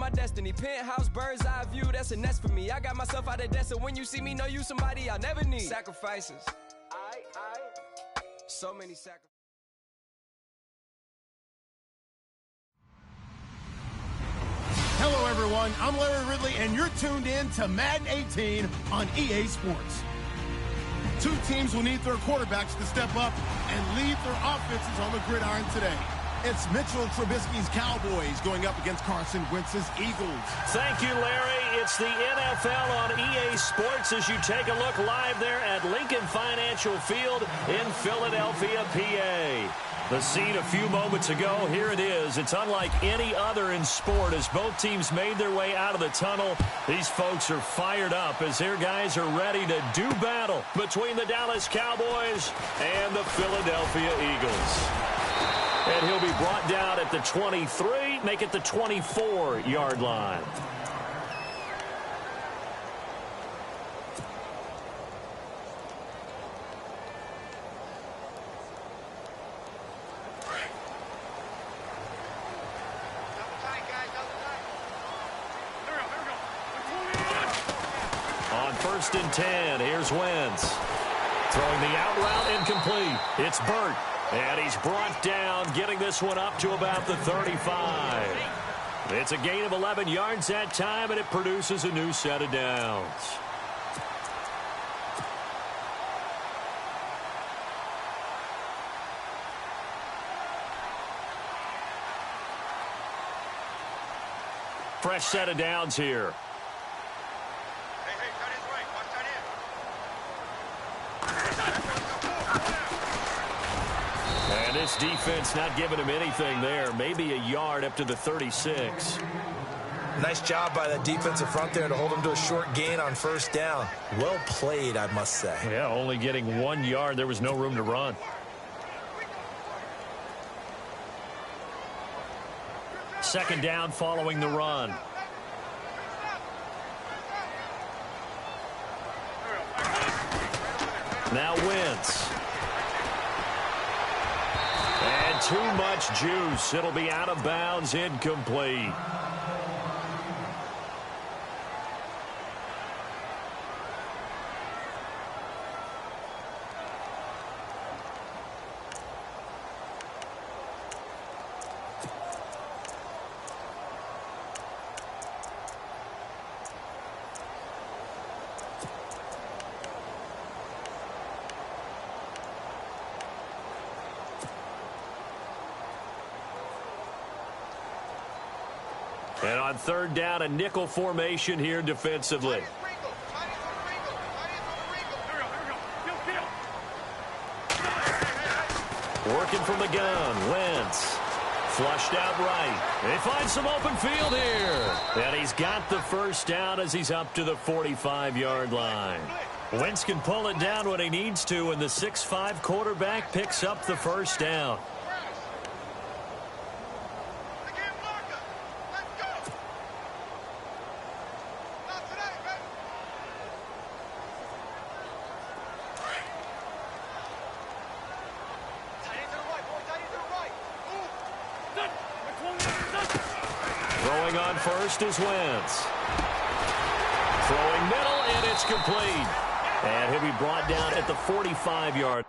my destiny. Penthouse, bird's eye view, that's a nest for me. I got myself out of debt, so when you see me, know you somebody I'll never need. Sacrifices. So many sacrifices. Hello, everyone. I'm Larry Ridley, and you're tuned in to Madden 18 on EA Sports. Two teams will need their quarterbacks to step up and lead their offenses on the gridiron today. It's Mitchell Trubisky's Cowboys going up against Carson Wentz's Eagles. Thank you, Larry. It's the NFL on EA Sports as you take a look live there at Lincoln Financial Field in Philadelphia, PA. The scene a few moments ago, here it is. It's unlike any other in sport as both teams made their way out of the tunnel. These folks are fired up as their guys are ready to do battle between the Dallas Cowboys and the Philadelphia Eagles. And he'll be brought down at the 23, make it the 24-yard line. On 1st and 10, here's Wentz. Throwing the out route incomplete. It's Burt. And he's brought down, getting this one up to about the 35. It's a gain of 11 yards that time, and it produces a new set of downs. Fresh set of downs here. And this defense not giving him anything there. Maybe a yard up to the 36. Nice job by that defensive front there to hold him to a short gain on 1st down. Well played, I must say. Yeah, only getting 1 yard. There was no room to run. Second down following the run. Now Wentz. And too much juice. It'll be out of bounds, incomplete. And on 3rd down, a nickel formation here defensively. Working from the gun, Wentz. Flushed out right. They find some open field here. And he's got the 1st down as he's up to the 45-yard line. Wentz can pull it down when he needs to, and the 6'5" quarterback picks up the 1st down. Throwing on 1st is Wentz. Throwing middle, and it's complete. And he'll be brought down at the 45-yard.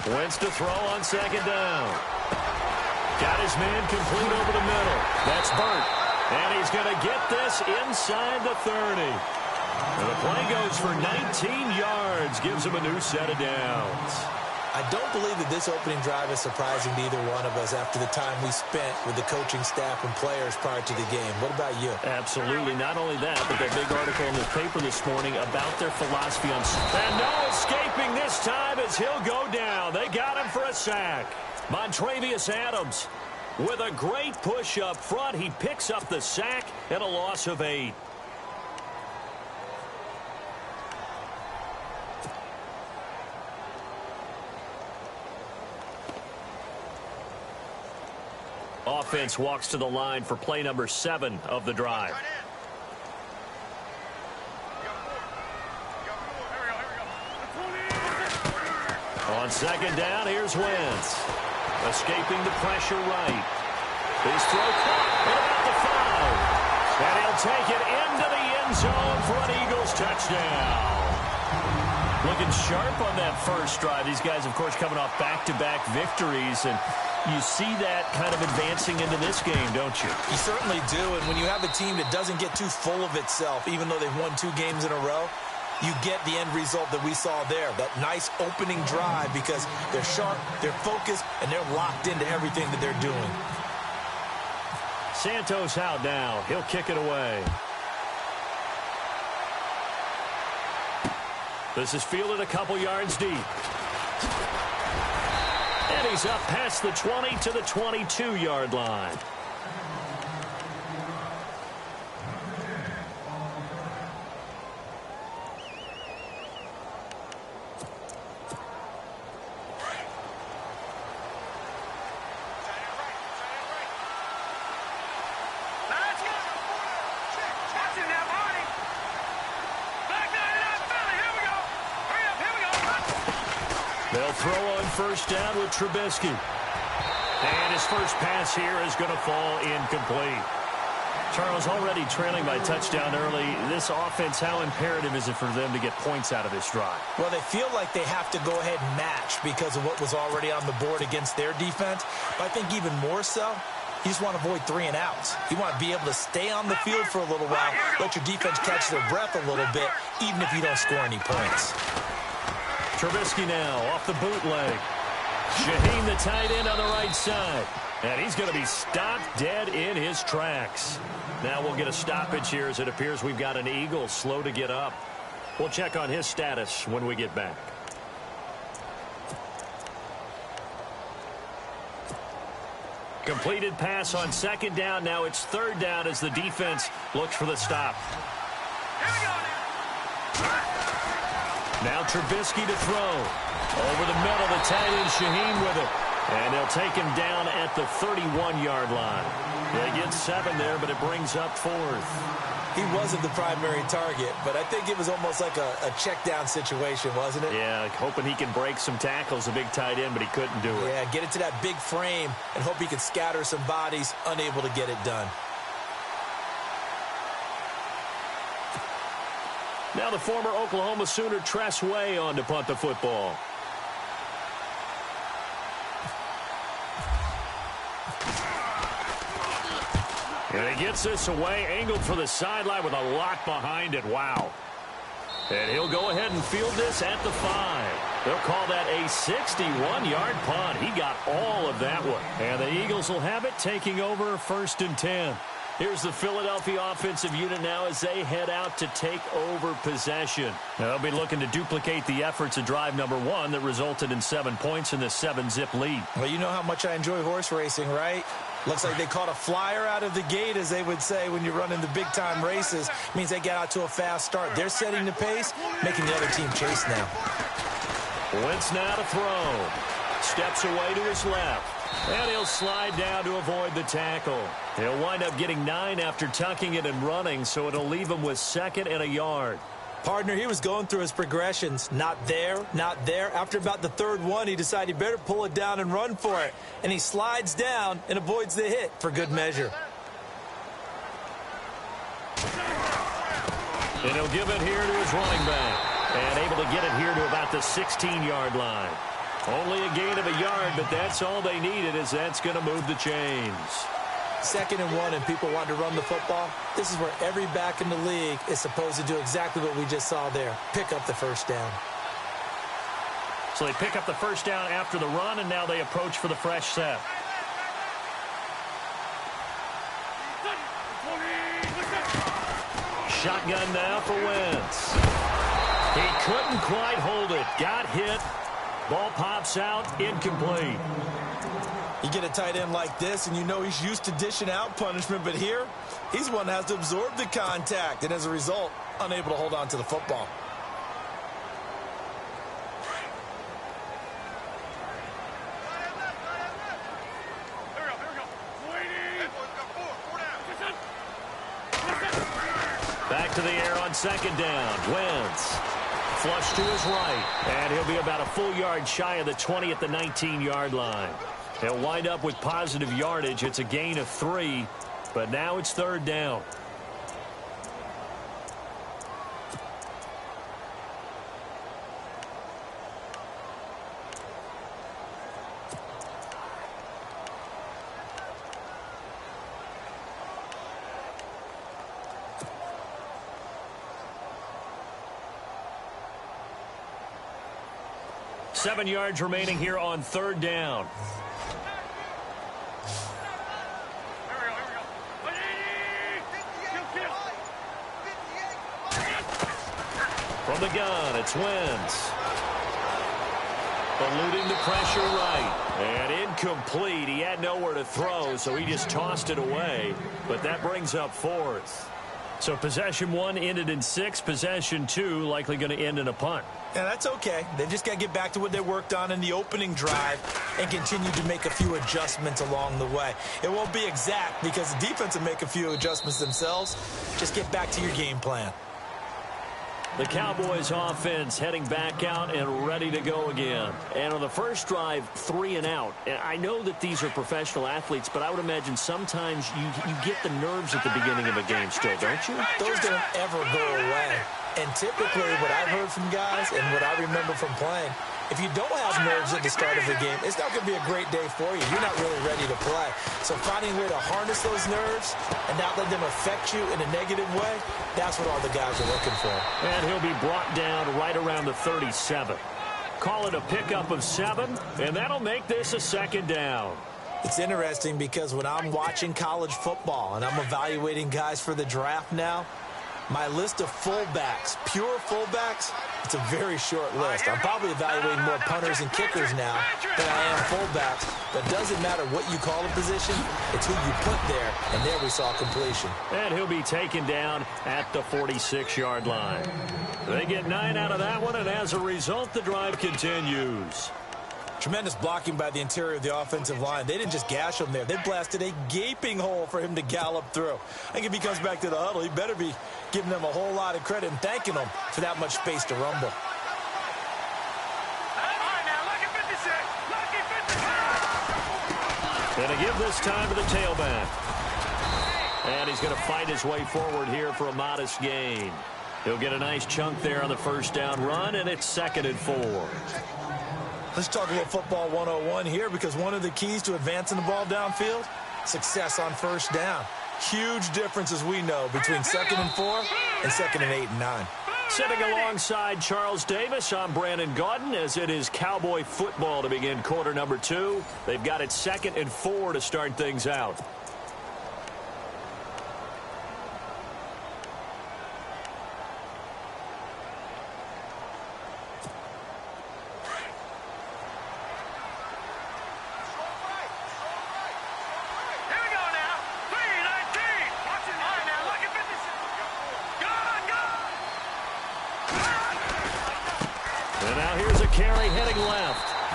Wentz to throw on 2nd down. Got his man complete over the middle. That's Burt. And he's going to get this inside the 30. And the play goes for 19 yards. Gives him a new set of downs. I don't believe that this opening drive is surprising to either one of us after the time we spent with the coaching staff and players prior to the game. What about you? Absolutely. Not only that, but that big article in the paper this morning about their philosophy on... And no escaping this time as he'll go down. They got him for a sack. Montravius Adams with a great push up front. He picks up the sack and a loss of 8. Offense walks to the line for play number 7 of the drive. On second down, here's Wentz. Escaping the pressure right. His throw caught at about the 5. And he'll take it into the end zone for an Eagles touchdown. Looking sharp on that first drive. These guys, of course, coming off back-to-back victories, and you see that kind of advancing into this game, don't you? You certainly do, and when you have a team that doesn't get too full of itself, even though they've won 2 games in a row, you get the end result that we saw there, that nice opening drive, because they're sharp, they're focused, and they're locked into everything that they're doing. Santos out now. He'll kick it away. This is fielded a couple yards deep. And he's up past the 20 to the 22-yard line. They'll throw on first down with Trubisky. And his first pass here is going to fall incomplete. Charles, already trailing by touchdown early. This offense, how imperative is it for them to get points out of this drive? Well, they feel like they have to go ahead and match because of what was already on the board against their defense. But I think even more so, you just want to avoid 3 and outs. You want to be able to stay on the field for a little while, let your defense catch their breath a little bit, even if you don't score any points. Trubisky now off the bootleg. Shaheen, the tight end, on the right side. And he's going to be stopped dead in his tracks. Now we'll get a stoppage here as it appears we've got an Eagle slow to get up. We'll check on his status when we get back. Completed pass on second down. Now it's third down as the defense looks for the stop. Now Trubisky to throw. Over the middle, the tight end Shaheen with it. And they'll take him down at the 31-yard line. They get 7 there, but it brings up 4th. He wasn't the primary target, but I think it was almost like a check down situation, wasn't it? Yeah, hoping he can break some tackles, a big tight end, but he couldn't do it. Yeah, get it to that big frame and hope he can scatter some bodies, unable to get it done. Now the former Oklahoma Sooner Tress Way on to punt the football. And he gets this away, angled for the sideline with a lot behind it. Wow. And he'll go ahead and field this at the 5. They'll call that a 61-yard punt. He got all of that one. And the Eagles will have it, taking over 1st and 10. Here's the Philadelphia offensive unit now as they head out to take over possession. Now they'll be looking to duplicate the efforts of drive number 1 that resulted in 7 points in this 7-zip lead. Well, you know how much I enjoy horse racing, right? Looks like they caught a flyer out of the gate, as they would say when you're running the big-time races. It means they get out to a fast start. They're setting the pace, making the other team chase now. Wentz now to throw. Steps away to his left. And he'll slide down to avoid the tackle. He'll wind up getting 9 after tucking it and running, so it'll leave him with 2nd and a yard. Partner, he was going through his progressions. Not there, not there. After about the 3rd one, he decided he better pull it down and run for it. And he slides down and avoids the hit for good measure. And he'll give it here to his running back. And able to get it here to about the 16-yard line. Only a gain of a yard, but that's all they needed, as that's going to move the chains. 2nd and 1, and people want to run the football. This is where every back in the league is supposed to do exactly what we just saw there. Pick up the 1st down. So they pick up the first down after the run, and now they approach for the fresh set. Shotgun now for Wentz. He couldn't quite hold it. Got hit. Ball pops out. Incomplete. You get a tight end like this, and you know he's used to dishing out punishment, but here, he's the one that has to absorb the contact, and as a result, unable to hold on to the football. Back to the air on second down. Wentz. Flush to his right. And he'll be about a full yard shy of the 20 at the 19-yard line. He'll wind up with positive yardage. It's a gain of 3, but now it's third down. Seven yards remaining here on third down. From the gun, it's Wentz. Eluding the pressure right. And incomplete. He had nowhere to throw, so he just tossed it away. But that brings up fourth. So possession 1 ended in 6. Possession 2 likely going to end in a punt. Yeah, that's okay. They've just got to get back to what they worked on in the opening drive and continue to make a few adjustments along the way. It won't be exact because the defense will make a few adjustments themselves. Just get back to your game plan. The Cowboys offense heading back out and ready to go again. And on the first drive, 3 and out. And I know that these are professional athletes, but I would imagine sometimes you get the nerves at the beginning of a game still, don't you? Those don't ever go away. And typically what I've heard from guys and what I remember from playing, if you don't have nerves at the start of the game, it's not going to be a great day for you. You're not really ready to play. So finding a way to harness those nerves and not let them affect you in a negative way, that's what all the guys are looking for. And he'll be brought down right around the 37. Call it a pickup of 7, and that'll make this a second down. It's interesting because when I'm watching college football and I'm evaluating guys for the draft now, my list of fullbacks, pure fullbacks, it's a very short list. I'm probably evaluating more punters and kickers now than I am fullbacks. But it doesn't matter what you call a position, it's who you put there, and there we saw completion. And he'll be taken down at the 46-yard line. They get 9 out of that one, and as a result, the drive continues. Tremendous blocking by the interior of the offensive line. They didn't just gash him there. They blasted a gaping hole for him to gallop through. I think if he comes back to the huddle, he better be giving them a whole lot of credit and thanking them for that much space to rumble. And to give this time to the tailback. And he's going to fight his way forward here for a modest gain. He'll get a nice chunk there on the first down run, and it's 2nd and 4. Let's talk a little football 101 here because one of the keys to advancing the ball downfield, success on first down. Huge difference, as we know, between 2nd and 4 and 2nd and 8 and 9. Sitting alongside Charles Davis, I'm Brandon Gaudin, as it is Cowboy football to begin quarter number 2. They've got it 2nd and 4 to start things out.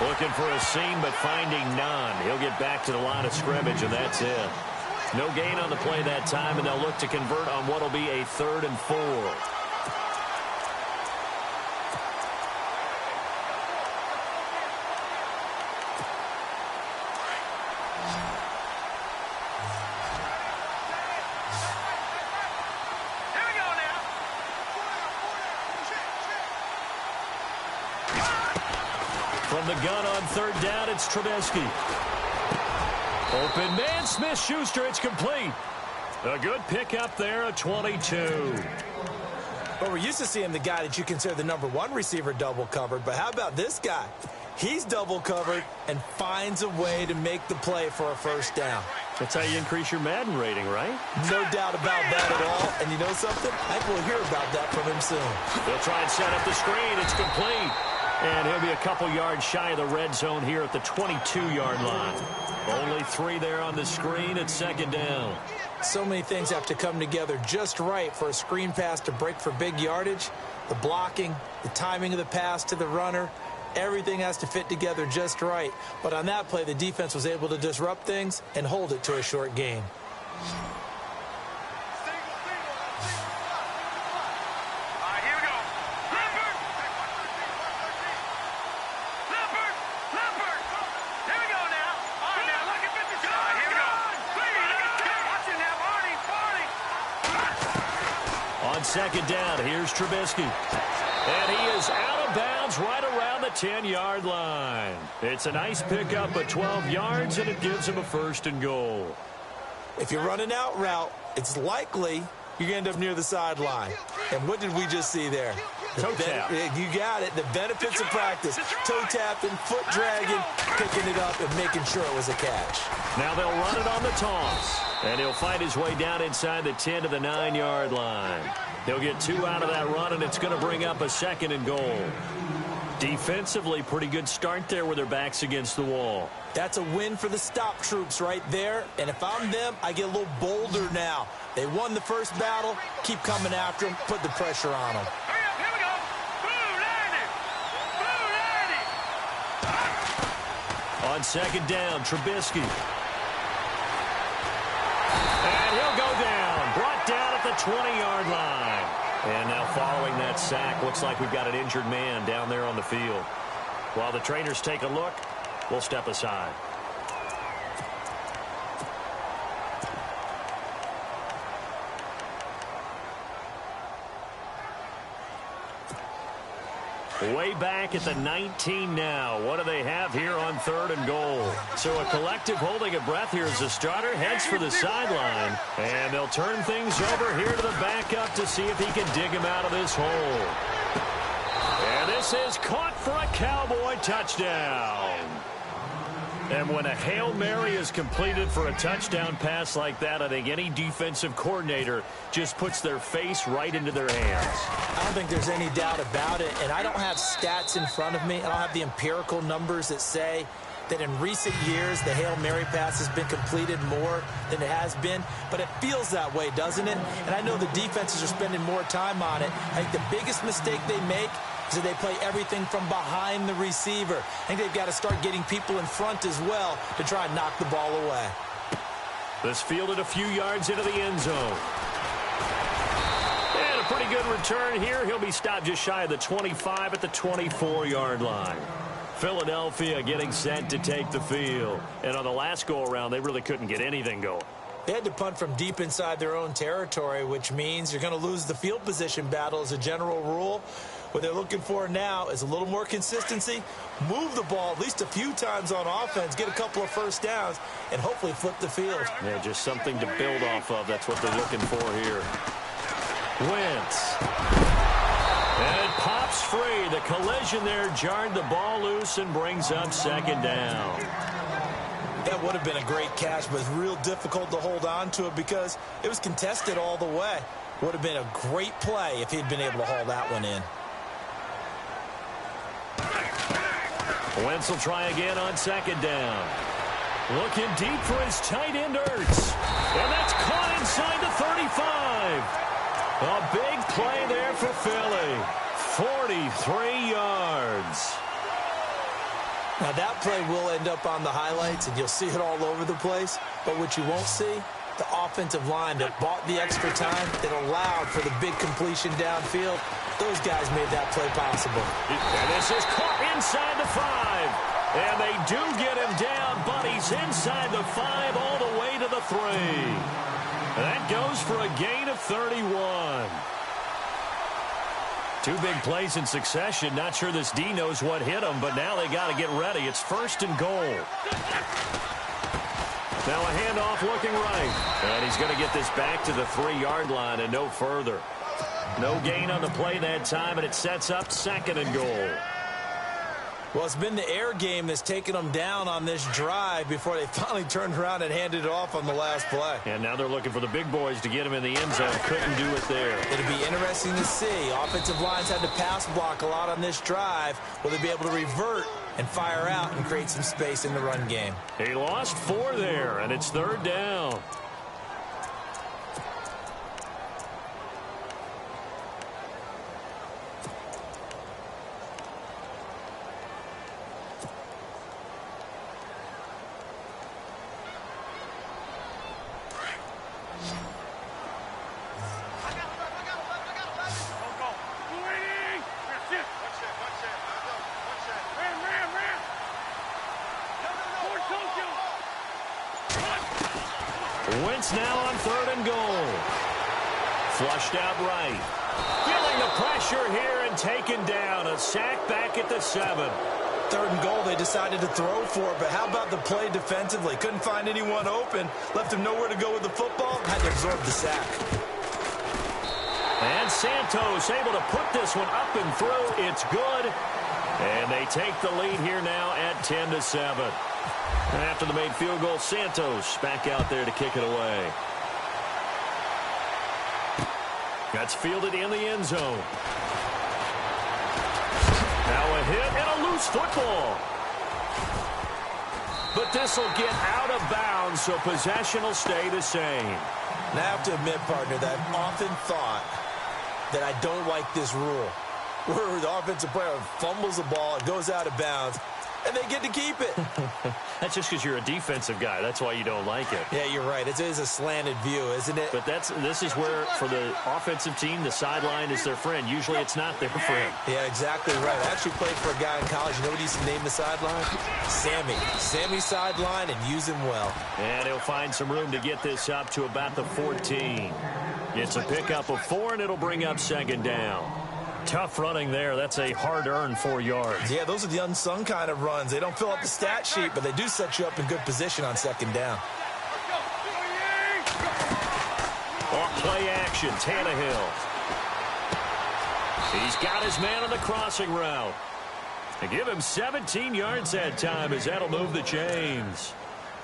Looking for a seam, but finding none. He'll get back to the line of scrimmage, and that's it. No gain on the play that time, and they'll look to convert on what will be a 3rd and 4. From the gun on 3rd down, it's Trubisky. Open man, Smith-Schuster, it's complete. A good pickup there, a 22. Well, we're used to seeing the guy that you consider the #1 receiver double covered, but how about this guy? He's double covered and finds a way to make the play for a first down. That's how you increase your Madden rating, right? No doubt about that at all. And you know something? I think we'll hear about that from him soon. They'll try and set up the screen. It's complete. And he'll be a couple yards shy of the red zone here at the 22-yard line. Only 3 there on the screen at second down. So many things have to come together just right for a screen pass to break for big yardage. The blocking, the timing of the pass to the runner, everything has to fit together just right. But on that play, the defense was able to disrupt things and hold it to a short gain. Second down, here's Trubisky. And he is out of bounds right around the 10-yard line. It's a nice pickup of 12 yards, and it gives him a first and goal. If you're running out route, it's likely you're going to end up near the sideline. And what did we just see there? Toe tap. You got it. The benefits of practice. Toe tapping, foot dragging, picking it up, and making sure it was a catch. Now they'll run it on the toss. And he'll fight his way down inside the 10 to the 9-yard line. He'll get 2 out of that run, and it's going to bring up a second and goal. Defensively, pretty good start there with their backs against the wall. That's a win for the stop troops right there. And if I'm them, I get a little bolder now. They won the first battle. Keep coming after them. Put the pressure on them. Here we go. Blue 90. On second down, Trubisky. And he'll go down. Brought down at the 20-yard line. And now following that sack, looks like we've got an injured man down there on the field. While the trainers take a look, we'll step aside. Way back at the 19 now. What do they have here on third and goal? So a collective holding a breath here as the starter heads for the sideline. And they'll turn things over here to the backup to see if he can dig him out of this hole. And this is caught for a Cowboy touchdown. And when a Hail Mary is completed for a touchdown pass like that, I think any defensive coordinator just puts their face right into their hands. I don't think there's any doubt about it, and I don't have stats in front of me. I don't have the empirical numbers that say that in recent years the Hail Mary pass has been completed more than it has been, but it feels that way, doesn't it? And I know the defenses are spending more time on it. I think the biggest mistake they make is that they play everything from behind the receiver. I think they've got to start getting people in front as well to try and knock the ball away. This fielded a few yards into the end zone. And a pretty good return here. He'll be stopped just shy of the 25 at the 24-yard line. Philadelphia getting set to take the field. And on the last go-around, they really couldn't get anything going. They had to punt from deep inside their own territory, which means you're going to lose the field position battle as a general rule. What they're looking for now is a little more consistency, move the ball at least a few times on offense, get a couple of first downs, and hopefully flip the field. Yeah, just something to build off of. That's what they're looking for here. Wentz. And it pops free. The collision there jarred the ball loose and brings up second down. That would have been a great catch, but it's real difficult to hold on to it because it was contested all the way. Would have been a great play if he'd been able to haul that one in. Wentz will try again on second down. Looking deep for his tight end, Ertz. And that's caught inside the 35. A big play there for Philly. 43 yards. Now that play will end up on the highlights, and you'll see it all over the place. But what you won't see, the offensive line that bought the extra time, that allowed for the big completion downfield. Those guys made that play possible. And this is caught inside the 5. And they do get him down, but he's inside the 5 all the way to the 3. And that goes for a gain of 31. Two big plays in succession. Not sure this D knows what hit him, but now they got to get ready. It's first and goal. Now a handoff looking right. And he's going to get this back to the 3-yard line and no further. No gain on the play that time, and it sets up second and goal. Well, it's been the air game that's taken them down on this drive before they finally turned around and handed it off on the last play. And now they're looking for the big boys to get him in the end zone. Couldn't do it there. It'll be interesting to see. Offensive lines had to pass block a lot on this drive. Will they be able to revert and fire out and create some space in the run game? He lost 4 there, and it's 3rd down. Wentz now on 3rd and goal. Flushed out right. Feeling the pressure here and taken down. A sack back at the 7. 3rd and goal, they decided to throw for it, but how about the play defensively? Couldn't find anyone open. Left him nowhere to go with the football. Had to absorb the sack. And Santos able to put this one up and through. It's good. And they take the lead here now at 10-7. After the made field goal, Santos back out there to kick it away. That's fielded in the end zone. Now a hit and a loose football. But this will get out of bounds, so possession will stay the same. And I have to admit, partner, that I've often thought that I don't like this rule, where the offensive player fumbles the ball, it goes out of bounds, and they get to keep it. That's just because you're a defensive guy. That's why you don't like it. Yeah, you're right. It is a slanted view, isn't it? But this is where, for the offensive team, the sideline is their friend. Usually it's not their friend. Yeah, exactly right. I actually played for a guy in college. You know what he used to name the sideline? Sammy. Sammy sideline, and use him well. And he'll find some room to get this up to about the 14. It's a pickup of 4, and it'll bring up 2nd down. Tough running there. That's a hard-earned 4 yards. Yeah, those are the unsung kind of runs. They don't fill up the stat sheet, but they do set you up in good position on 2nd down. Off play action, Tannehill. He's got his man on the crossing route. They give him 17 yards that time as that'll move the chains.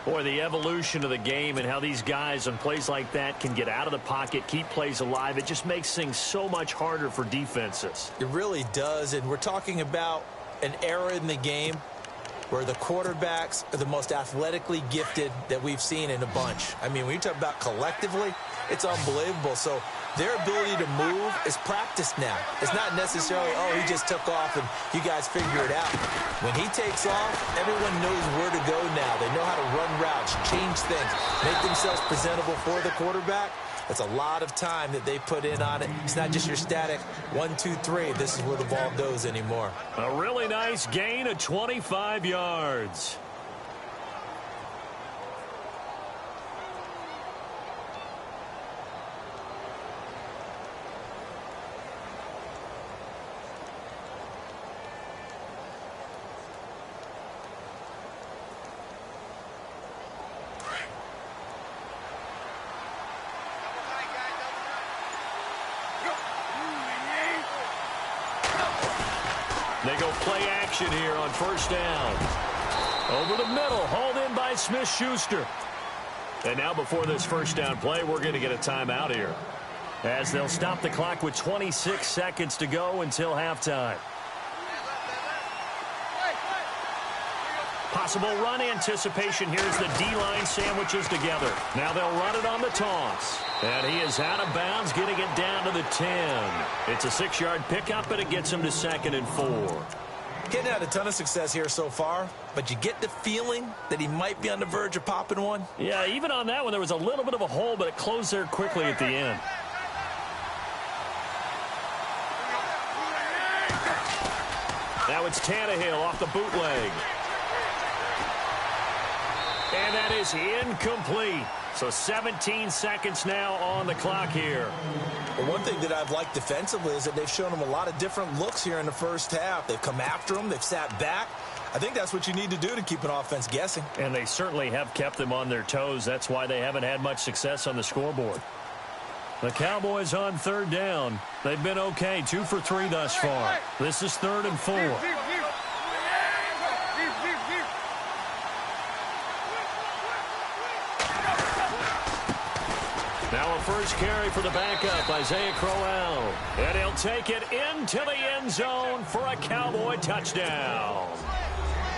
Boy, the evolution of the game and how these guys on plays like that can get out of the pocket, keep plays alive, it just makes things so much harder for defenses. It really does, and we're talking about an era in the game where the quarterbacks are the most athletically gifted that we've seen in a bunch. I mean, when you talk about collectively, it's unbelievable. So their ability to move is practiced now. It's not necessarily, oh, he just took off and you guys figure it out. When he takes off, everyone knows where to go now. They know how to run routes, change things, make themselves presentable for the quarterback. That's a lot of time that they put in on it. It's not just your static 1, 2, 3. This is where the ball goes anymore. A really nice gain of 25 yards. They go play action here on 1st down. Over the middle, hauled in by Smith-Schuster. And now before this 1st down play, we're going to get a timeout here, as they'll stop the clock with 26 seconds to go until halftime. Possible run anticipation here as the D-line sandwiches together. Now they'll run it on the toss. And he is out of bounds, getting it down to the 10. It's a 6-yard pickup, and it gets him to 2nd and 4. Getting had a ton of success here so far, but you get the feeling that he might be on the verge of popping one. Yeah, even on that one, there was a little bit of a hole, but it closed there quickly at the end. Now it's Tannehill off the bootleg. And that is incomplete. So 17 seconds now on the clock here. Well, one thing that I've liked defensively is that they've shown him a lot of different looks here in the first half. They've come after him. They've sat back. I think that's what you need to do to keep an offense guessing. And they certainly have kept them on their toes. That's why they haven't had much success on the scoreboard. The Cowboys on 3rd down. They've been okay, 2 for 3 thus far. This is 3rd and 4. Now a first carry for the backup, Isaiah Crowell. And he'll take it into the end zone for a Cowboy touchdown.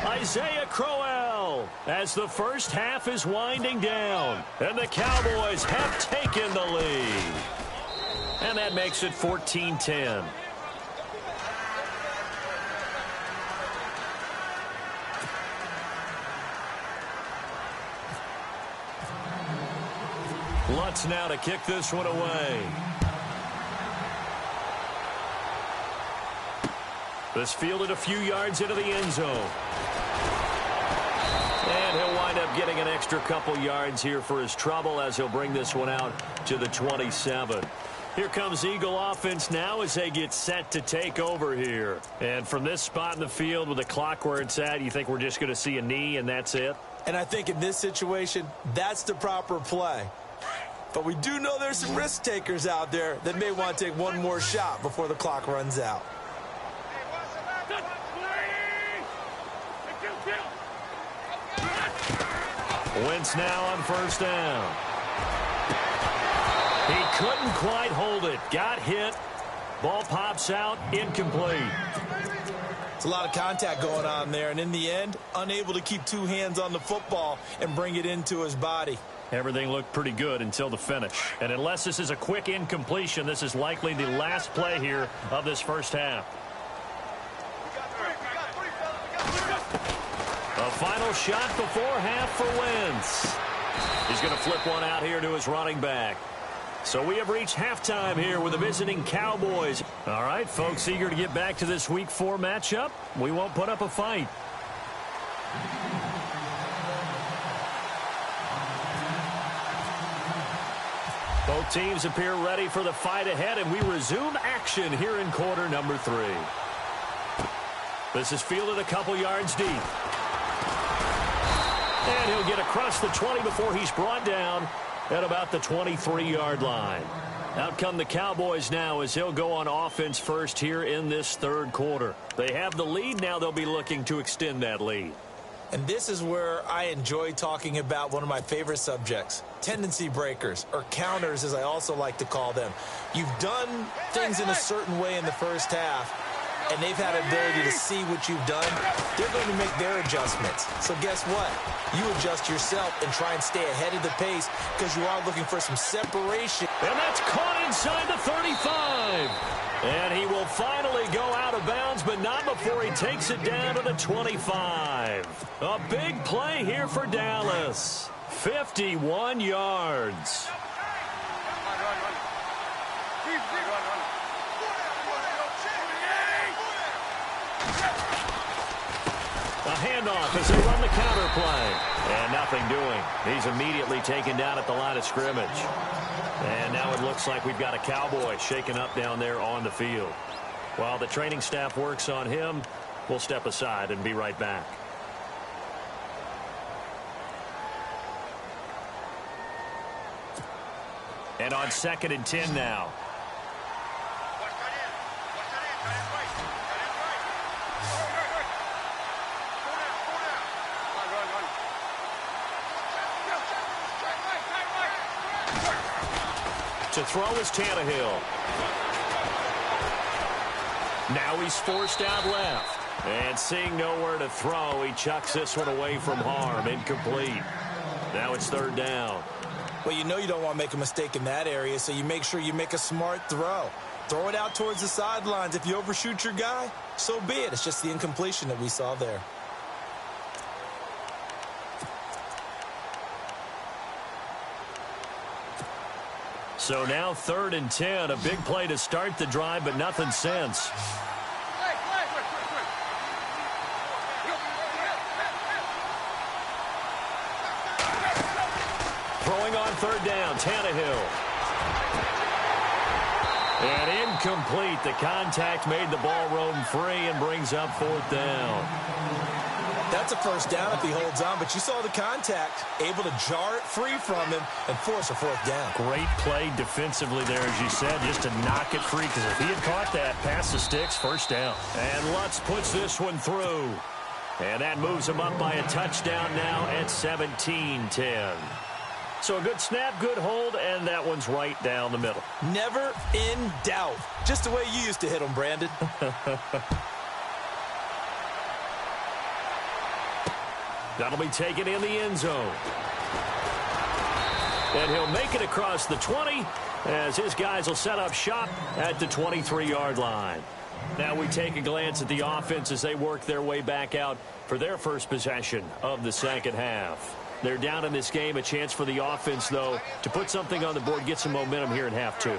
Isaiah Crowell as the first half is winding down. And the Cowboys have taken the lead. And that makes it 14-10. Lutz now to kick this one away. This fielded a few yards into the end zone. And he'll wind up getting an extra couple yards here for his trouble as he'll bring this one out to the 27. Here comes Eagle offense now as they get set to take over here. And from this spot in the field with the clock where it's at, you think we're just going to see a knee and that's it? And I think in this situation, that's the proper play. But we do know there's some risk takers out there that may want to take one more shot before the clock runs out. Wentz now on first down. He couldn't quite hold it. Got hit. Ball pops out. Incomplete. It's a lot of contact going on there, and in the end, unable to keep two hands on the football and bring it into his body. Everything looked pretty good until the finish. And unless this is a quick incompletion, this is likely the last play here of this first half. A final shot before half for Wentz. He's going to flip one out here to his running back. So we have reached halftime here with the visiting Cowboys. All right, folks, eager to get back to this Week 4 matchup. We won't put up a fight. Both teams appear ready for the fight ahead, and we resume action here in quarter number 3. This is fielded a couple yards deep. And he'll get across the 20 before he's brought down at about the 23-yard line. Out come the Cowboys now as he'll go on offense first here in this third quarter. They have the lead. Now they'll be looking to extend that lead. And this is where I enjoy talking about one of my favorite subjects, tendency breakers, or counters as I also like to call them. You've done things in a certain way in the first half, and they've had an ability to see what you've done. They're going to make their adjustments. So guess what? You adjust yourself and try and stay ahead of the pace because you are looking for some separation. And that's caught inside the 35. And he will finally go out of bounds, but not before he takes it down to the 25. A big play here for Dallas. 51 yards. A handoff as they run the counter play. And nothing doing. He's immediately taken down at the line of scrimmage. And now it looks like we've got a Cowboy shaken up down there on the field. While the training staff works on him, we'll step aside and be right back. And on 2nd and 10 now. To throw is Tannehill. Now he's forced out left. And seeing nowhere to throw, he chucks this one away from harm. Incomplete. Now it's 3rd down. Well, you know you don't want to make a mistake in that area, so you make sure you make a smart throw. Throw it out towards the sidelines. If you overshoot your guy, so be it. It's just the incompletion that we saw there. So now 3rd and 10. A big play to start the drive, but nothing since. Throwing on 3rd down, Tannehill. And incomplete. The contact made the ball roam free and brings up 4th down. That's a 1st down if he holds on, but you saw the contact, able to jar it free from him and force a 4th down. Great play defensively there, as you said, just to knock it free, because if he had caught that, past the sticks, 1st down. And Lutz puts this one through. And that moves him up by a touchdown now at 17-10. So a good snap, good hold, and that one's right down the middle. Never in doubt. Just the way you used to hit them, Brandon. That'll be taken in the end zone. And he'll make it across the 20 as his guys will set up shop at the 23-yard line. Now we take a glance at the offense as they work their way back out for their first possession of the second half. They're down in this game. A chance for the offense, though, to put something on the board, get some momentum here in half two.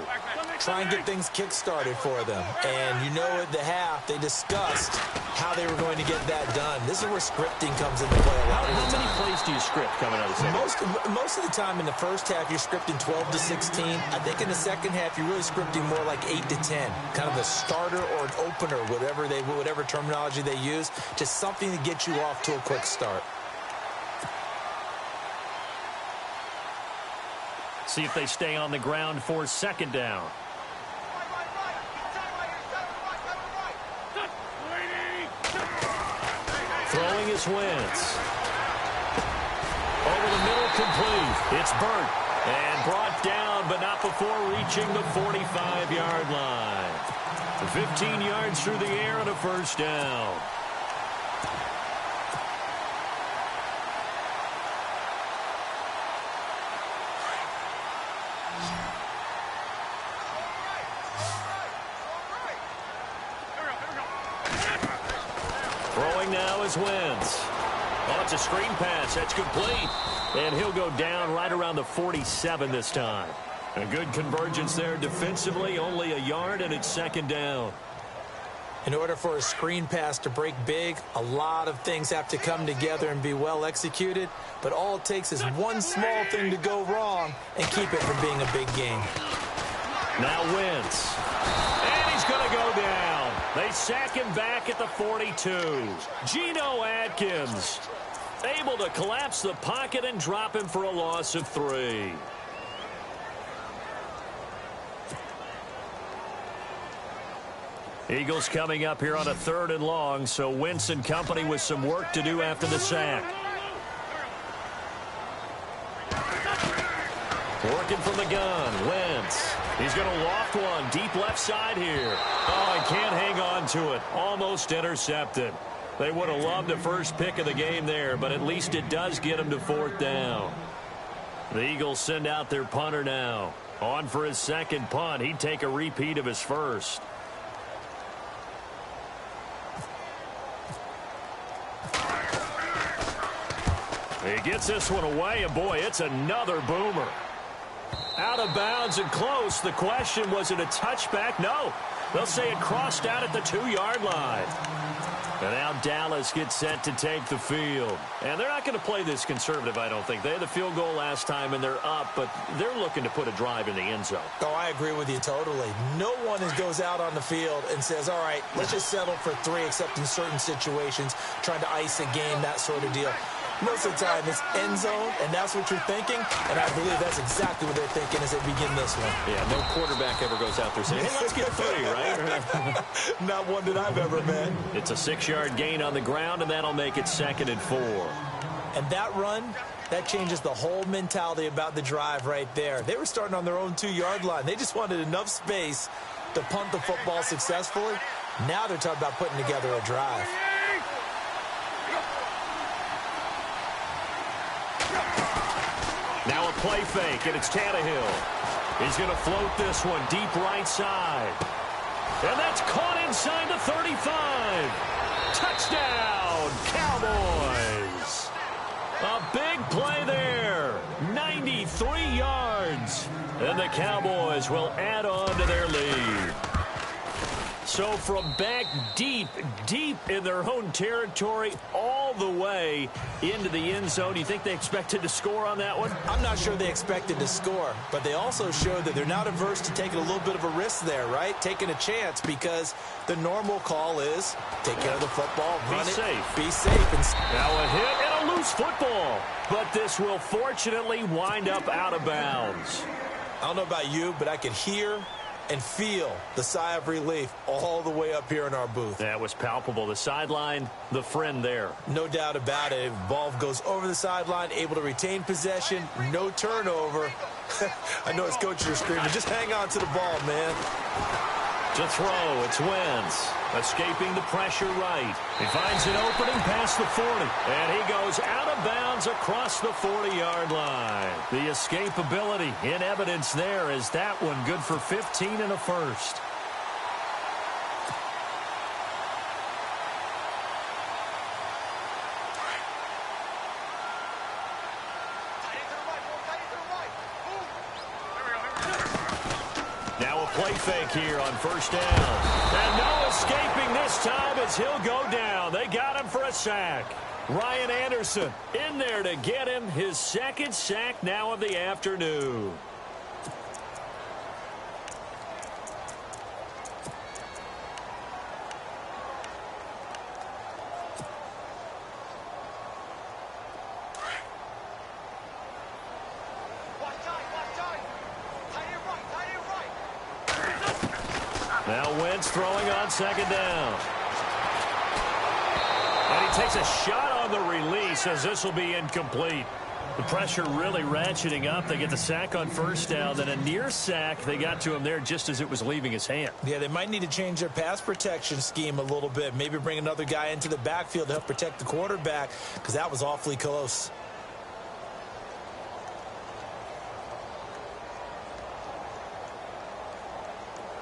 Try and get things kick-started for them. And you know at the half, they discussed how they were going to get that done. This is where scripting comes into play a lot of the time. How many plays do you script coming out of the second? Most of the time in the first half, you're scripting 12 to 16. I think in the second half, you're really scripting more like 8 to 10. Kind of a starter or an opener, whatever terminology they use. Just something to get you off to a quick start. See if they stay on the ground for second down. Throwing is Wentz. Over the middle, complete. It's Burt. And brought down, but not before reaching the 45-yard line. 15 yards through the air and a first down. Throwing now is Wentz. Oh, it's a screen pass. That's complete. And he'll go down right around the 47 this time. A good convergence there defensively. Only a yard, and it's second down. In order for a screen pass to break big, a lot of things have to come together and be well executed. But all it takes is one small thing to go wrong and keep it from being a big game. Now Wentz. And he's going to go down. They sack him back at the 42. Geno Atkins able to collapse the pocket and drop him for a loss of 3. Eagles coming up here on a 3rd and long, so Wentz and company with some work to do after the sack. Working from the gun, Wentz. He's going to loft one deep left side here. Oh, he can't hang on to it. Almost intercepted. They would have loved the first pick of the game there, but at least it does get him to 4th down. The Eagles send out their punter now. On for his second punt. He'd take a repeat of his first. He gets this one away, and boy, it's another boomer. Out of bounds and close. The question, was it a touchback? No. They'll say it crossed out at the 2-yard line. And now Dallas gets set to take the field. And they're not going to play this conservative, I don't think. They had the field goal last time, and they're up, but they're looking to put a drive in the end zone. Oh, I agree with you totally. No one goes out on the field and says, all right, let's just settle for 3, except in certain situations, trying to ice a game, that sort of deal. Most of the time, it's end zone, and that's what you're thinking, and I believe that's exactly what they're thinking as they begin this one. Yeah, no quarterback ever goes out there saying, hey, let's get 3, right? Not one that I've ever met. It's a 6-yard gain on the ground, and that'll make it 2nd and 4. And that run, that changes the whole mentality about the drive right there. They were starting on their own 2-yard line. They just wanted enough space to punt the football successfully. Now they're talking about putting together a drive. Now a play fake, and it's Tannehill. He's going to float this one deep right side. And that's caught inside the 35. Touchdown, Cowboys. A big play there. 93 yards. And the Cowboys will add on to their lead. So from back deep in their own territory, all the way into the end zone, you think they expected to score on that one? I'm not sure they expected to score, but they also showed that they're not averse to taking a little bit of a risk there, right? Taking a chance, because the normal call is take care of the football, run it, be safe. Now a hit and a loose football, but this will fortunately wind up out of bounds. I don't know about you, but I could hear and feel the sigh of relief all the way up here in our booth. That was palpable. The sideline, the friend there. No doubt about it. Ball goes over the sideline, able to retain possession, no turnover. I know his coaches are screaming, just hang on to the ball, man. To throw, it's Wentz. Escaping the pressure right. He finds an opening past the 40. And he goes out of bounds across the 40-yard line. The escapability in evidence there is that one good for 15 and a first. Play fake here on first down. And no escaping this time as he'll go down. They got him for a sack. Ryan Anderson in there to get him his second sack now of the afternoon. Now Wentz throwing on second down. And he takes a shot on the release as this will be incomplete. The pressure really ratcheting up. They get the sack on first down. Then a near sack. They got to him there just as it was leaving his hand. Yeah, they might need to change their pass protection scheme a little bit. Maybe bring another guy into the backfield to help protect the quarterback because that was awfully close.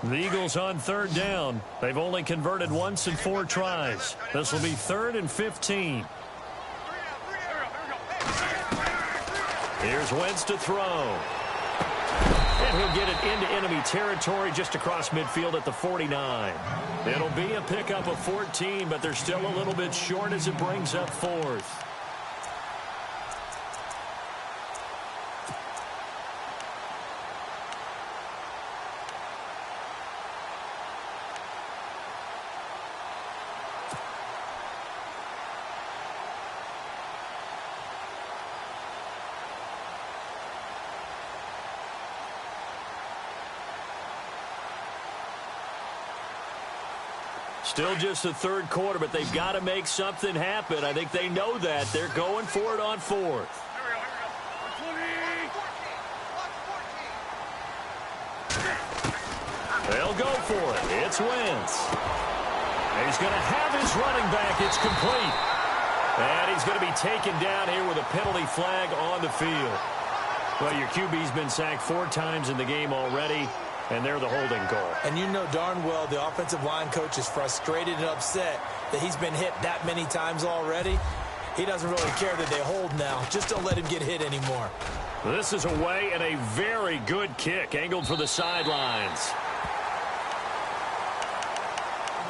The Eagles on third down. They've only converted once in 4 tries. This will be 3rd and 15. Here's Wentz to throw. And he'll get it into enemy territory just across midfield at the 49. It'll be a pickup of 14, but they're still a little bit short as it brings up 4th. Still just the third quarter, but they've got to make something happen. I think they know that. They're going for it on 4th. They'll go for it. It's Wentz. And he's going to have his running back. It's complete. And he's going to be taken down here with a penalty flag on the field. Well, your QB's been sacked 4 times in the game already. And they're the holding call. And you know darn well the offensive line coach is frustrated and upset that he's been hit that many times already. He doesn't really care that they hold now. Just don't let him get hit anymore. This is away and a very good kick angled for the sidelines.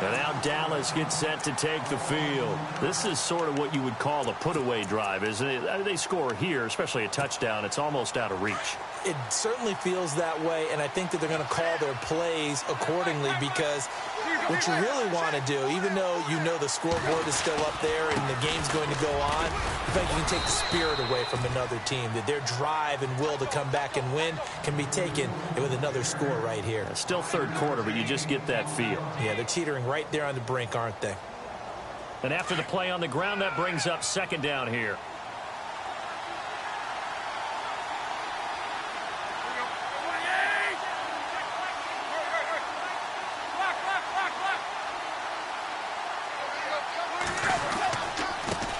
And now Dallas gets set to take the field. This is sort of what you would call a put-away drive, isn't it? They score here, especially a touchdown. It's almost out of reach. It certainly feels that way, and I think that they're going to call their plays accordingly because what you really want to do, even though you know the scoreboard is still up there and the game's going to go on, I think you can take the spirit away from another team, that their drive and will to come back and win can be taken with another score right here. It's still third quarter, but you just get that feel. Yeah, they're teetering right there on the brink, aren't they? And after the play on the ground, that brings up second down here.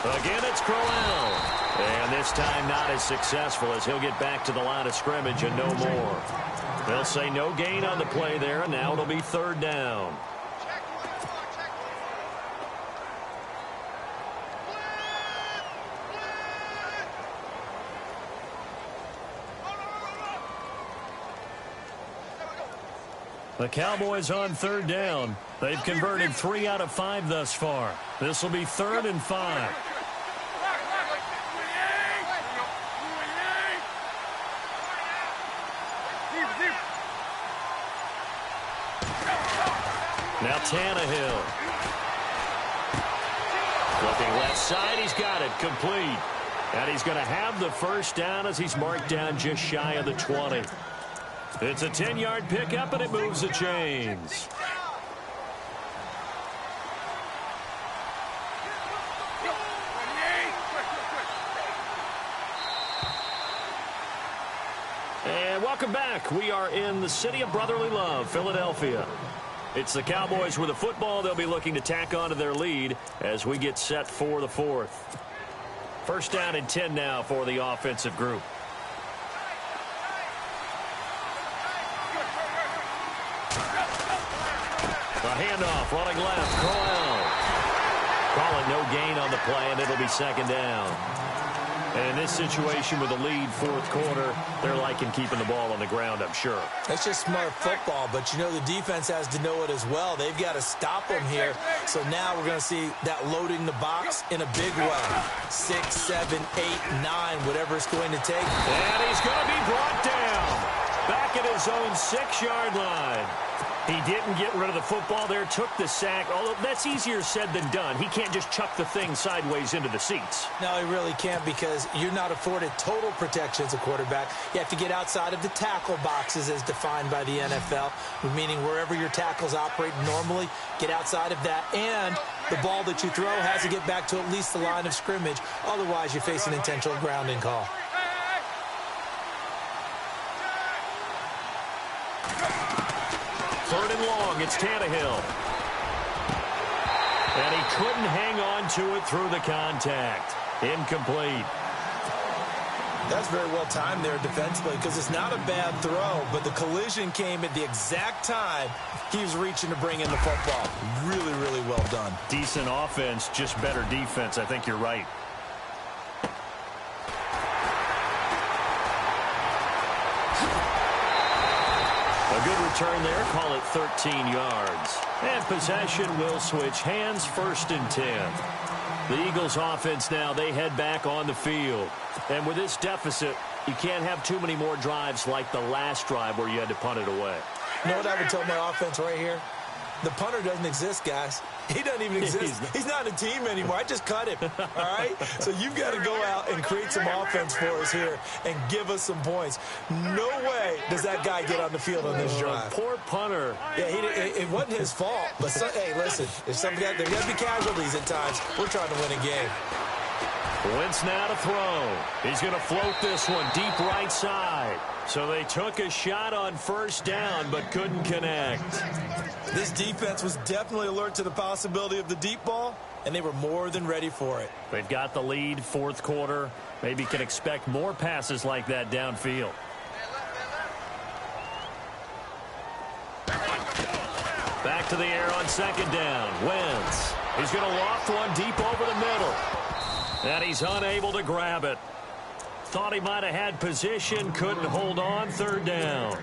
Again, it's Crowell. And this time not as successful as he'll get back to the line of scrimmage and no more. They'll say no gain on the play there, and now it'll be third down. The Cowboys on third down. They've converted 3 out of 5 thus far. This will be 3rd and 5. Now Tannehill. Looking left side, he's got it, complete. And he's going to have the first down as he's marked down just shy of the 20. It's a 10-yard pickup, and it moves the chains. And welcome back. We are in the city of brotherly love, Philadelphia. It's the Cowboys with the football. They'll be looking to tack on to their lead as we get set for the fourth. First down and 10 now for the offensive group. A handoff, running left, Crowell. Calling no gain on the play, and it'll be second down. And in this situation with the lead fourth quarter, they're liking keeping the ball on the ground, I'm sure. That's just smart football, but you know the defense has to know it as well. They've got to stop them here. So now we're going to see that loading the box in a big way. 6, 7, 8, 9, whatever it's going to take. And he's going to be brought down back at his own 6-yard line. He didn't get rid of the football there, took the sack. Although that's easier said than done. He can't just chuck the thing sideways into the seats. No, he really can't, because you're not afforded total protection as a quarterback. You have to get outside of the tackle boxes as defined by the NFL, meaning wherever your tackles operate normally, get outside of that. And the ball that you throw has to get back to at least the line of scrimmage. Otherwise, you face an intentional grounding call. Third and long, it's Tannehill. And he couldn't hang on to it through the contact. Incomplete. That's very well timed there defensively, because it's not a bad throw, but the collision came at the exact time he was reaching to bring in the football. Really, really well done. Decent offense, just better defense. I think you're right. A good return there, call it 13 yards. And possession will switch hands, first and 10. The Eagles offense now, they head back on the field. And with this deficit, you can't have too many more drives like the last drive where you had to punt it away. You know what I would tell my offense right here? The punter doesn't exist, guys. He doesn't even exist. He's not a team anymore. I just cut him, all right? So you've got to go out and create some offense for us here and give us some points. No way does that guy get on the field on this drive. Poor punter. Yeah, it wasn't his fault. But, hey, listen, there's got to be casualties at times. We're trying to win a game. Wentz now to throw. He's going to float this one deep right side. So they took a shot on first down but couldn't connect. This defense was definitely alert to the possibility of the deep ball, and they were more than ready for it. They've got the lead, fourth quarter. Maybe can expect more passes like that downfield. Back to the air on second down. Wentz. He's going to loft one deep over the middle. And he's unable to grab it. Thought he might have had position, couldn't hold on, third down.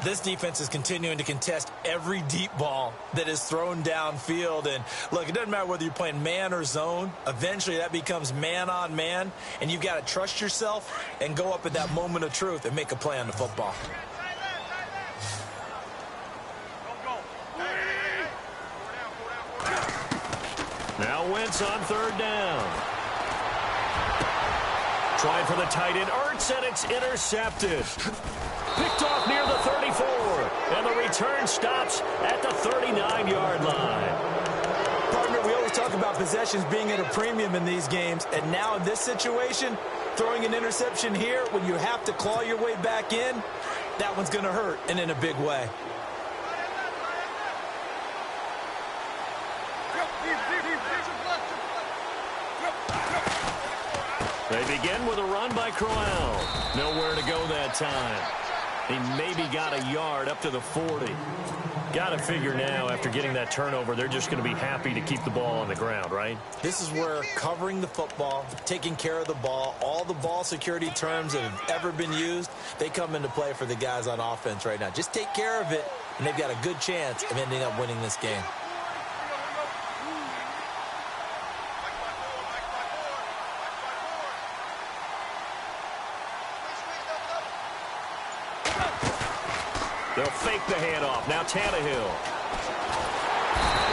This defense is continuing to contest every deep ball that is thrown downfield. And, look, it doesn't matter whether you're playing man or zone. Eventually that becomes man on man, and you've got to trust yourself and go up at that moment of truth and make a play on the football. Now Wentz on third down. Trying for the tight end, Ertz, and it's intercepted. Picked off near the 34, and the return stops at the 39-yard line. Partner, we always talk about possessions being at a premium in these games, and now in this situation, throwing an interception here when you have to claw your way back in, that one's going to hurt, and in a big way. They begin with a run by Crowell. Nowhere to go that time. He maybe got a yard up to the 40. Got to figure now, after getting that turnover, they're just going to be happy to keep the ball on the ground, right? This is where covering the football, taking care of the ball, all the ball security terms that have ever been used, they come into play for the guys on offense right now. Just take care of it, and they've got a good chance of ending up winning this game. They'll fake the handoff. Now Tannehill.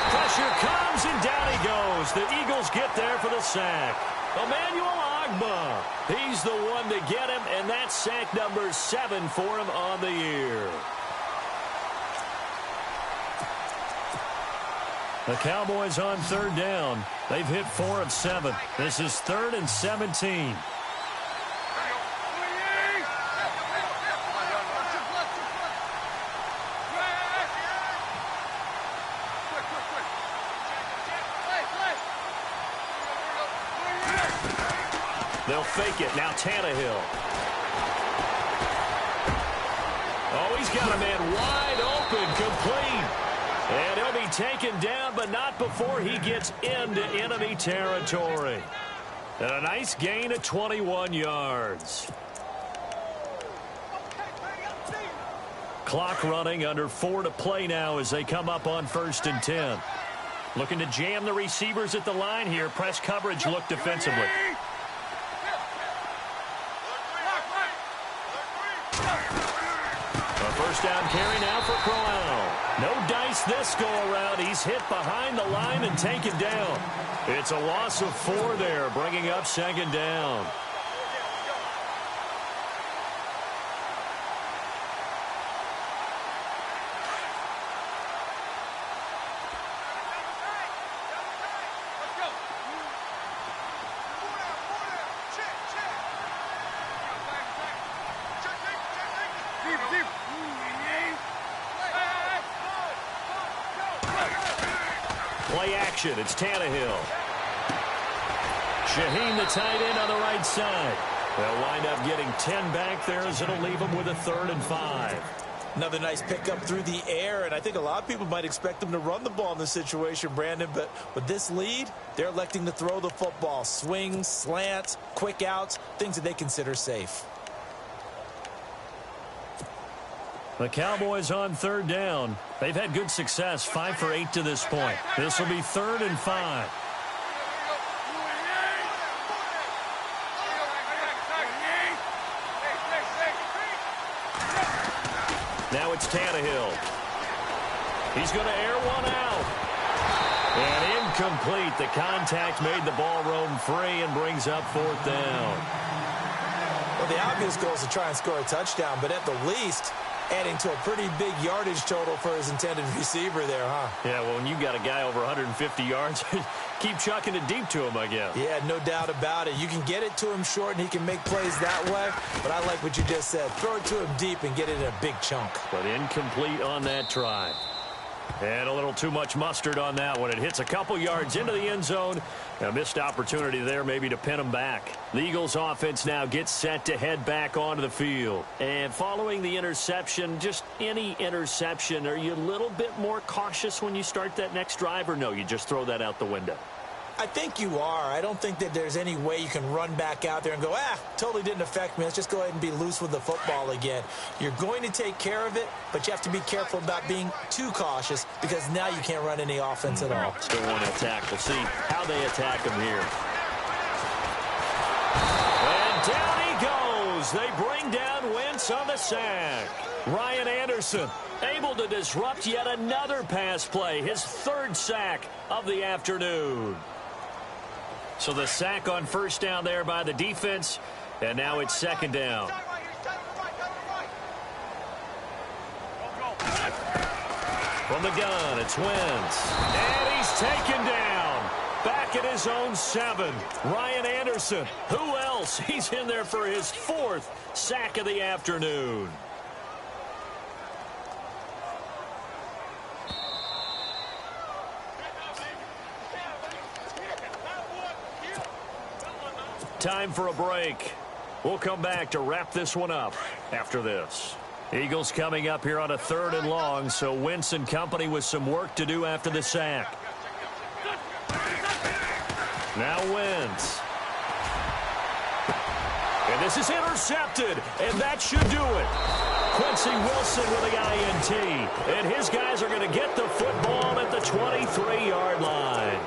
Pressure comes, and down he goes. The Eagles get there for the sack. Emmanuel Ogba. He's the one to get him, and that's sack number 7 for him on the year. The Cowboys on third down. They've hit 4 of 7. This is 3rd and 17. They'll fake it. Now Tannehill. Oh, he's got a man wide open, complete. And he'll be taken down, but not before he gets into enemy territory. And a nice gain of 21 yards. Clock running, under 4 to play now as they come up on 1st and 10. Looking to jam the receivers at the line here. Press coverage look defensively. First down carry now for Crowell. No dice this go-around. He's hit behind the line and taken down. It's a loss of 4 there, bringing up 2nd down. Play action. It's Tannehill. Shaheen, the tight end, on the right side. They'll wind up getting 10 back there as it'll leave them with a 3rd and 5. Another nice pickup through the air, and I think a lot of people might expect them to run the ball in this situation, Brandon, but with this lead, they're electing to throw the football. Swings, slants, quick outs, things that they consider safe. The Cowboys on 3rd down. They've had good success, 5 for 8 to this point. This will be 3rd and 5. Now it's Tannehill. He's going to air one out. And incomplete. The contact made the ball roam free and brings up 4th down. Well, the obvious goal is to try and score a touchdown, but at the least, adding to a pretty big yardage total for his intended receiver there, huh? Yeah, well, when you got a guy over 150 yards, keep chucking it deep to him, I guess. Yeah, no doubt about it. You can get it to him short, and he can make plays that way. But I like what you just said. Throw it to him deep and get it in a big chunk. But incomplete on that try. And a little too much mustard on that one. It hits a couple yards into the end zone. A missed opportunity there maybe to pin them back. The Eagles offense now gets set to head back onto the field. And following the interception, just any interception, are you a little bit more cautious when you start that next drive, or no, you just throw that out the window? I think you are. I don't think that there's any way you can run back out there and go, totally didn't affect me. Let's just go ahead and be loose with the football again. You're going to take care of it, but you have to be careful about being too cautious because now you can't run any offense at all. Still want to attack. We'll see how they attack him here. And down he goes. They bring down Wentz on the sack. Ryan Anderson able to disrupt yet another pass play. His 3rd sack of the afternoon. So the sack on 1st down there by the defense, and now it's 2nd down. From the gun, it's Wentz. And he's taken down. Back at his own 7. Ryan Anderson. Who else? He's in there for his 4th sack of the afternoon. Time for a break. We'll come back to wrap this one up after this. Eagles coming up here on a 3rd and long, so Wentz and company with some work to do after the sack. Now Wentz. And this is intercepted, and that should do it. Quincy Wilson with the INT, and his guys are going to get the football at the 23-yard line.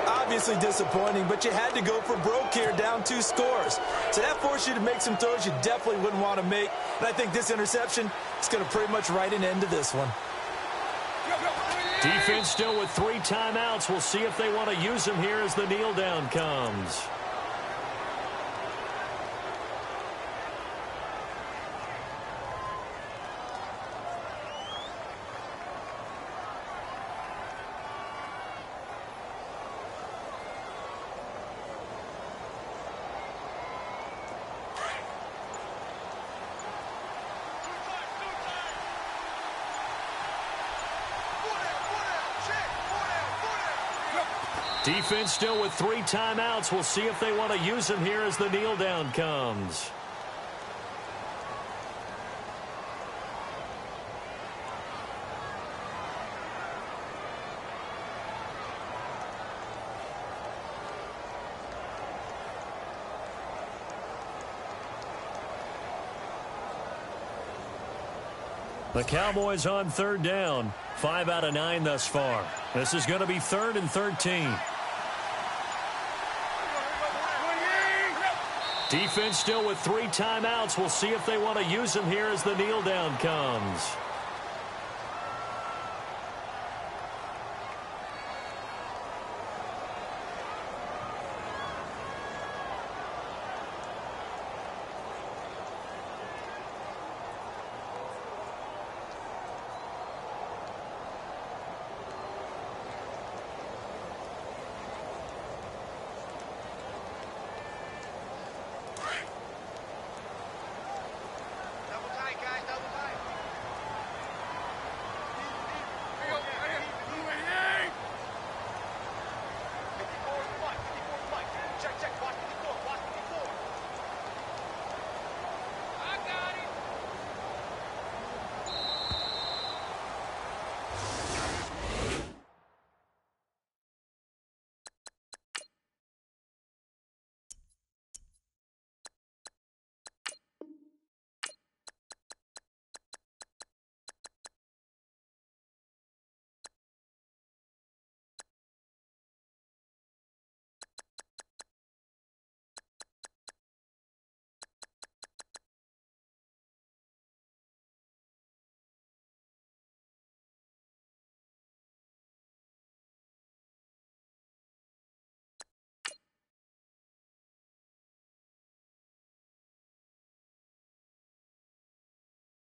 Obviously disappointing, but you had to go for broke here, down 2 scores. So that forced you to make some throws you definitely wouldn't want to make. And I think this interception is going to pretty much write an end to this one. Defense still with 3 timeouts. We'll see if they want to use them here as the kneel down comes. Defense still with 3 timeouts. We'll see if they want to use them here as the kneel down comes. The Cowboys on 3rd down. 5 out of 9 thus far. This is going to be 3rd and 13. Defense still with 3 timeouts. We'll see if they want to use them here as the kneel down comes.